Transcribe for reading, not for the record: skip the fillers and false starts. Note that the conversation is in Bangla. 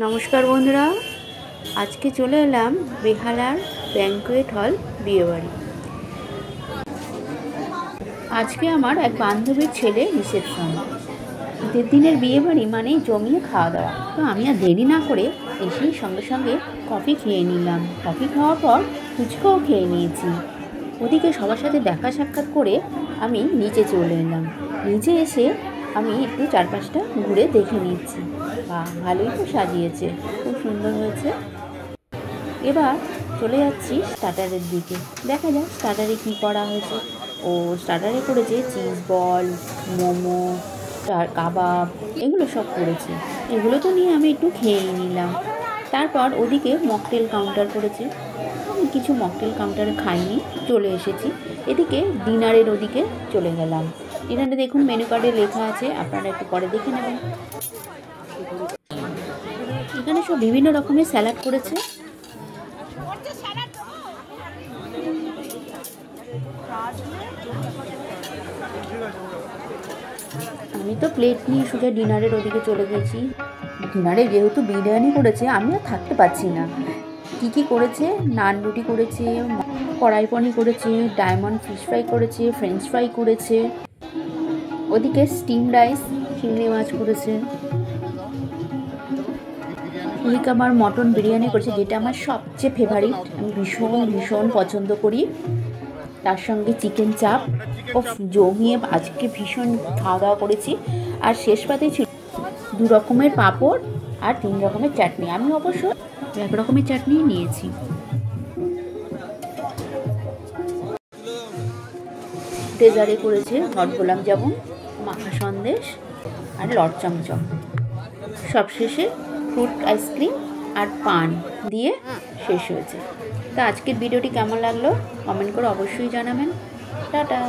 নমস্কার বন্ধুরা, আজকে চলে এলাম বেহালার ব্যাঙ্কুয়েট হল বিয়েবাড়ি। আজকে আমার এক বান্ধবীর ছেলে রিসেপশন। ঈদের দিনের বিয়েবাড়ি মানেই জমিয়ে খাওয়া দাওয়া। তো আমি আর দেরি না করে এসেই সঙ্গে সঙ্গে কফি খেয়ে নিলাম। কফি খাওয়ার পর ফুচকাও খেয়ে নিয়েছি। ওদিকে সবার সাথে দেখা সাক্ষাৎ করে আমি নিচে চলে এলাম। নিচে এসে আমি একটু চারপাশটা ঘুরে দেখে নিচ্ছি। ভালোই তো সাজিয়েছে, খুব সুন্দর হয়েছে। এবার চলে যাচ্ছি স্টার্টারের দিকে। দেখা যাক স্টার্টারে কী করা হয়েছে। ও স্টার্টারে করেছে চিজ বল, মোমো, কাবাব, এগুলো সব করেছে। এগুলো তো নিয়ে আমি একটু খেয়েই নিলাম। তারপর ওদিকে মকটেল কাউন্টার করেছে। আমি কিছু মকটেল কাউন্টারে খাইনি, চলে এসেছি। এদিকে ডিনারের ওদিকে চলে গেলাম। ডিনারে দেখুন মেনু কার্ডে লেখা আছে, আপনারা একটু পরে দেখে নেবেন। এখানে সব বিভিন্ন রকমের স্যালাড করেছে। আমি তো প্লেট নিয়ে সোজা ডিনারের ওদিকে চলে গেছি। ডিনারে যেহেতু বিরিয়ানি করেছে, আমি আর থাকতে পারছি না। কী কী করেছে, নান রুটি করেছে, কড়াই পনির করেছে, ডায়মন্ড ফিশ ফ্রাই করেছে, ফ্রেঞ্চ ফ্রাই করেছে। ওদিকে স্টিম রাইস, চিংড়ি মাছ করেছে। ওদিকে আমার মটন বিরিয়ানি করেছে, যেটা আমার সবচেয়ে ফেভারিট, আমি ভীষণ পছন্দ করি। তার সঙ্গে চিকেন চাপ, ও জমিয়ে আজকে ভীষণ খাওয়া দাওয়া করেছি। আর শেষ পাতেই ছিল 2 রকমের পাঁপড় আর 3 রকমের চাটনি। আমি অবশ্য 1 রকমের চাটনি নিয়েছি। ডেজার্টে করেছে হট গোলাপ জামুন, মাখা সন্দেশ আর লট চমচম। সবশেষে ফ্রুট আইসক্রিম আর পান দিয়ে শেষ হয়েছে। তো আজকের ভিডিওটি কেমন লাগলো কমেন্ট করে অবশ্যই জানাবেন। টাটা।